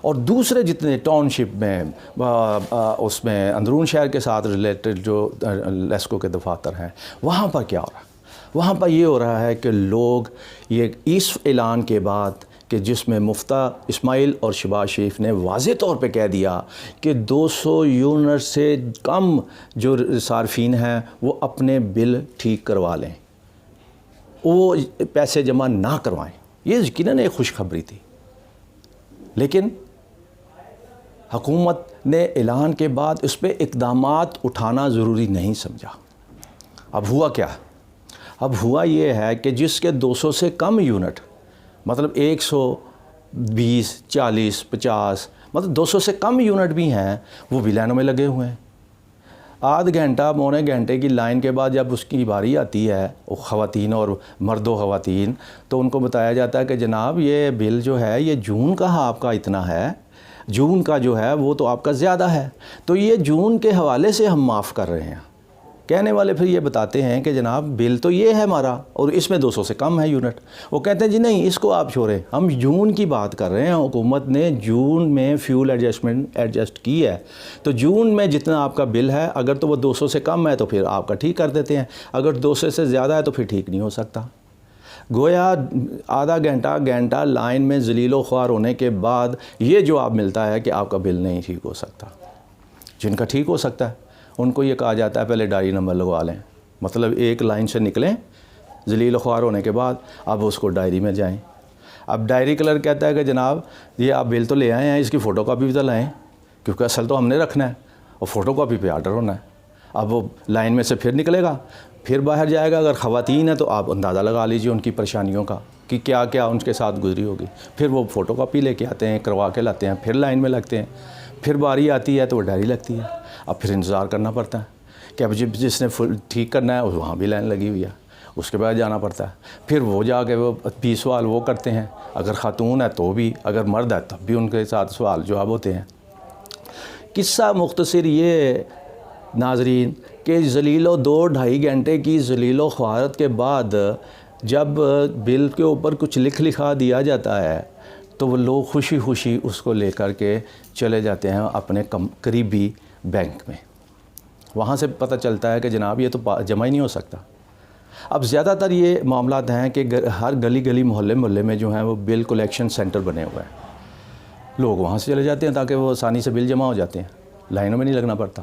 اور دوسرے جتنے ٹاؤن شپ میں اس میں اندرون شہر کے ساتھ ریلیٹڈ جو لیسکو کے دفاتر ہیں وہاں پر کیا ہو رہا ہے؟ وہاں پر یہ ہو رہا ہے کہ لوگ یہ اس اعلان کے بعد کہ جس میں مفتیٰ اسماعیل اور شہباز شریف نے واضح طور پہ کہہ دیا کہ 200 یونٹ سے کم جو صارفین ہیں وہ اپنے بل ٹھیک کروا لیں، وہ پیسے جمع نہ کروائیں، یہ یقیناً ایک خوشخبری تھی، لیکن حکومت نے اعلان کے بعد اس پہ اقدامات اٹھانا ضروری نہیں سمجھا۔ اب ہوا کیا؟ اب ہوا یہ ہے کہ جس کے 200 سے کم یونٹ، مطلب 120 40 50 مطلب 200 سے کم یونٹ بھی ہیں، وہ بھی لائنوں میں لگے ہوئے ہیں۔ آدھ گھنٹہ پونے گھنٹے کی لائن کے بعد جب اس کی باری آتی ہے خواتین اور مرد و خواتین، تو ان کو بتایا جاتا ہے کہ جناب یہ بل جو ہے یہ جون کا آپ کا اتنا ہے، جون کا جو ہے وہ تو آپ کا زیادہ ہے، تو یہ جون کے حوالے سے ہم معاف کر رہے ہیں۔ کہنے والے پھر یہ بتاتے ہیں کہ جناب بل تو یہ ہے ہمارا اور اس میں 200 سے کم ہے یونٹ، وہ کہتے ہیں جی نہیں اس کو آپ چھوڑیں، ہم جون کی بات کر رہے ہیں، حکومت نے جون میں فیول ایڈجسٹ کی ہے، تو جون میں جتنا آپ کا بل ہے اگر تو وہ 200 سے کم ہے تو پھر آپ کا ٹھیک کر دیتے ہیں، اگر 200 سے زیادہ ہے تو پھر ٹھیک نہیں ہو سکتا۔ گویا آدھا گھنٹہ لائن میں ذلیل و خوار ہونے کے بعد یہ جواب ملتا ہے کہ آپ کا بل نہیں ٹھیک ہو سکتا۔ جن کا ٹھیک ہو سکتا ہے ان کو یہ کہا جاتا ہے پہلے ڈائری نمبر لگوا لیں، مطلب ایک لائن سے نکلیں ذلیل و خوار ہونے کے بعد اب اس کو ڈائری میں جائیں۔ اب ڈائری کلر کہتا ہے کہ جناب یہ آپ بل تو لے آئے ہیں، اس کی فوٹو کاپی بھی تو لائیں، کیونکہ اصل تو ہم نے رکھنا ہے اور فوٹو کاپی پہ آرڈر ہونا ہے۔ اب وہ لائن میں سے پھر نکلے گا، پھر باہر جائے گا، اگر خواتین ہیں تو آپ اندازہ لگا لیجیے ان کی پریشانیوں کا کہ کیا کیا ان کے ساتھ گزری ہوگی، پھر وہ فوٹو کاپی لے کے آتے ہیں، کروا کے لاتے ہیں، پھر لائن میں لگتے ہیں، پھر باری آتی ہے تو وہ ڈائری لگتی ہے، اب پھر انتظار کرنا پڑتا ہے کہ اب جس نے ٹھیک کرنا ہے وہاں بھی لائن لگی ہوئی ہے، اس کے بعد جانا پڑتا ہے، پھر وہ جا کے وہ 20 سوال وہ کرتے ہیں، اگر خاتون ہے تو بھی، اگر مرد ہے تب بھی ان کے ساتھ سوال جواب ہوتے ہیں۔ قصہ مختصر یہ ناظرین کہ ذلیل و 2-2.5 گھنٹے کی ذلیل و خوارت کے بعد جب بل کے اوپر کچھ لکھا دیا جاتا ہے تو وہ لوگ خوشی خوشی اس کو لے کر کے چلے جاتے ہیں اپنے قریبی بینک میں۔ وہاں سے پتہ چلتا ہے کہ جناب یہ تو جمع ہی نہیں ہو سکتا۔ اب زیادہ تر یہ معاملات ہیں کہ ہر گلی محلے میں جو ہیں وہ بل کلیکشن سینٹر بنے ہوئے ہیں، لوگ وہاں سے چلے جاتے ہیں تاکہ وہ آسانی سے بل جمع ہو جاتے ہیں، لائنوں میں نہیں لگنا پڑتا۔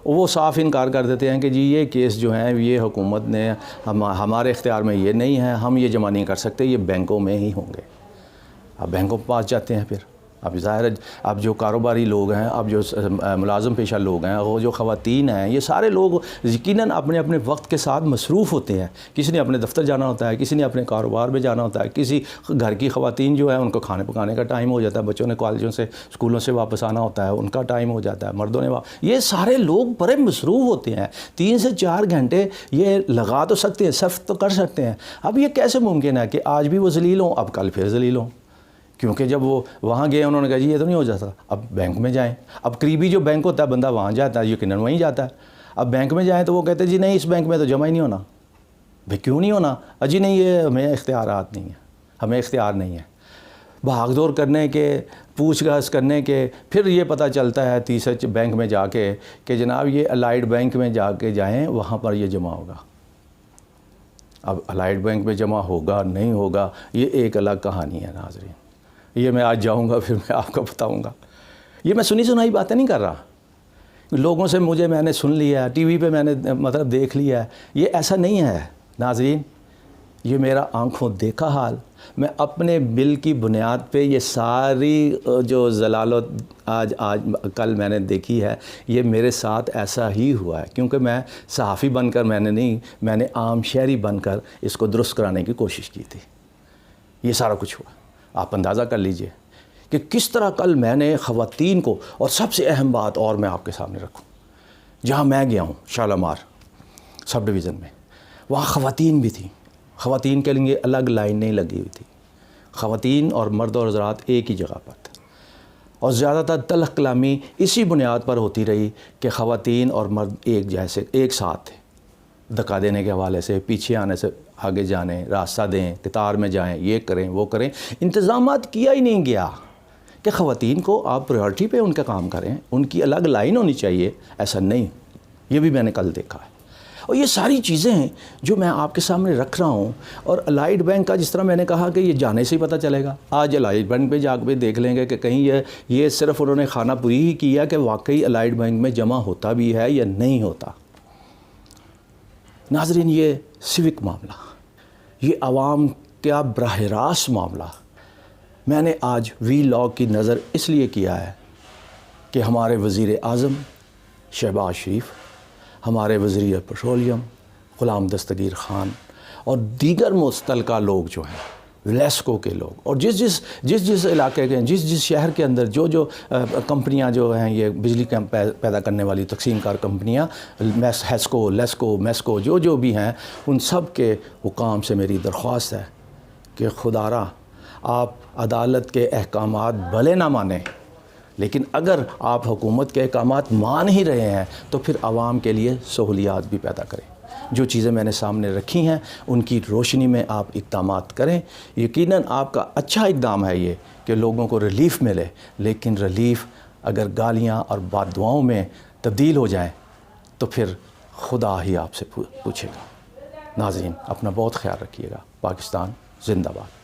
وہ صاف انکار کر دیتے ہیں کہ جی یہ کیس جو ہیں یہ حکومت نے ہمارے اختیار میں یہ نہیں ہے، ہم یہ جمع نہیں کر سکتے، یہ بینکوں میں ہی ہوں گے۔ اب بینکوں کے پاس جاتے ہیں، پھر اب ظاہر ہے اب جو کاروباری لوگ ہیں، اب جو ملازم پیشہ لوگ ہیں، وہ جو خواتین ہیں، یہ سارے لوگ یقیناً اپنے اپنے وقت کے ساتھ مصروف ہوتے ہیں، کسی نے اپنے دفتر جانا ہوتا ہے، کسی نے اپنے کاروبار میں جانا ہوتا ہے، کسی گھر کی خواتین جو ہیں ان کو کھانے پکانے کا ٹائم ہو جاتا ہے، بچوں نے کالجوں سے اسکولوں سے واپس آنا ہوتا ہے، ان کا ٹائم ہو جاتا ہے، مردوں نے یہ سارے لوگ بڑے مصروف ہوتے ہیں، 3 سے 4 گھنٹے یہ لگا تو سکتے ہیں، صرف تو کر سکتے ہیں۔ اب یہ کیسے ممکن ہے کہ آج بھی وہ ذلیل ہوں، اب کل پھر ذلیل ہوں؟ کیونکہ جب وہ وہاں گئے انہوں نے کہا جی یہ تو نہیں ہو جاتا، اب بینک میں جائیں۔ اب قریبی جو بینک ہوتا ہے بندہ وہاں جاتا ہے، یقیناً وہیں جاتا ہے۔ اب بینک میں جائیں تو وہ کہتے ہیں جی نہیں اس بینک میں تو جمع ہی نہیں ہونا۔ بھئی کیوں نہیں ہونا؟ جی نہیں یہ ہمیں اختیارات نہیں ہیں، ہمیں اختیار نہیں ہے۔ بھاگ دور کرنے کے، پوچھ گچھ کرنے کے، پھر یہ پتہ چلتا ہے تیسرے بینک میں جا کے کہ جناب یہ الائڈ بینک میں جا کے جائیں، وہاں پر یہ جمع ہوگا۔ اب الائڈ بینک میں جمع ہوگا نہیں ہوگا یہ ایک الگ کہانی ہے ناظرین، یہ میں آج جاؤں گا پھر میں آپ کو بتاؤں گا۔ یہ میں سنی سنائی باتیں نہیں کر رہا، لوگوں سے میں نے سن لیا، ٹی وی پہ میں نے مطلب دیکھ لیا ہے، یہ ایسا نہیں ہے ناظرین، یہ میرا آنکھوں دیکھا حال۔ میں اپنے بل کی بنیاد پہ یہ ساری جو ضلالت آج کل میں نے دیکھی ہے، یہ میرے ساتھ ایسا ہی ہوا ہے، کیونکہ میں صحافی بن کر میں نے عام شہری بن کر اس کو درست کرانے کی کوشش کی تھی۔ یہ سارا کچھ ہوا، آپ اندازہ کر لیجئے کہ کس طرح کل میں نے خواتین کو، اور سب سے اہم بات اور میں آپ کے سامنے رکھوں، جہاں میں گیا ہوں شالامار سب ڈویژن میں، وہاں خواتین بھی تھیں، خواتین کے لیے الگ لائن نہیں لگی ہوئی تھی، خواتین اور مرد اور حضرات ایک ہی جگہ پر تھے، اور زیادہ تر تلخ کلامی اسی بنیاد پر ہوتی رہی کہ خواتین اور مرد ایک ساتھ تھے، دھکا دینے کے حوالے سے، پیچھے آنے سے آگے جانے، راستہ دیں، قطار میں جائیں، یہ کریں وہ کریں، انتظامات کیا ہی نہیں گیا، کہ خواتین کو آپ پریورٹی پہ ان کا کام کریں، ان کی الگ لائن ہونی چاہیے، ایسا نہیں، یہ بھی میں نے کل دیکھا ہے۔ اور یہ ساری چیزیں ہیں جو میں آپ کے سامنے رکھ رہا ہوں، اور الائڈ بینک کا جس طرح میں نے کہا کہ یہ جانے سے ہی پتہ چلے گا، آج الائڈ بینک پہ جا کے دیکھ لیں گے کہ کہیں یہ صرف انہوں نے خانہ پوری ہی کیا کہ واقعی الائڈ بینک میں جمع ہوتا بھی ہے یا نہیں ہوتا۔ ناظرین، یہ سیوک معاملہ، یہ عوام کا براہ راست معاملہ میں نے آج وی لاگ کی نظر اس لیے کیا ہے کہ ہمارے وزیر اعظم شہباز شریف، ہمارے وزیر پیٹرولیم غلام دستگیر خان اور دیگر مستلقہ لوگ جو ہیں، لیسکو کے لوگ، اور جس علاقے کے، جس شہر کے اندر جو کمپنیاں جو ہیں، یہ بجلی پیدا کرنے والی تقسیم کار کمپنیاں، ہیسکو، لیسکو، میسکو، جو بھی ہیں، ان سب کے حکام سے میری درخواست ہے کہ خدا را آپ عدالت کے احکامات بھلے نہ مانیں، لیکن اگر آپ حکومت کے احکامات مان ہی رہے ہیں تو پھر عوام کے لیے سہولیات بھی پیدا کریں۔ جو چیزیں میں نے سامنے رکھی ہیں ان کی روشنی میں آپ اقدامات کریں۔ یقیناً آپ کا اچھا اقدام ہے یہ کہ لوگوں کو ریلیف ملے، لیکن ریلیف اگر گالیاں اور بد دعاؤں میں تبدیل ہو جائیں تو پھر خدا ہی آپ سے پوچھے گا۔ ناظرین، اپنا بہت خیال رکھیے گا۔ پاکستان زندہ باد۔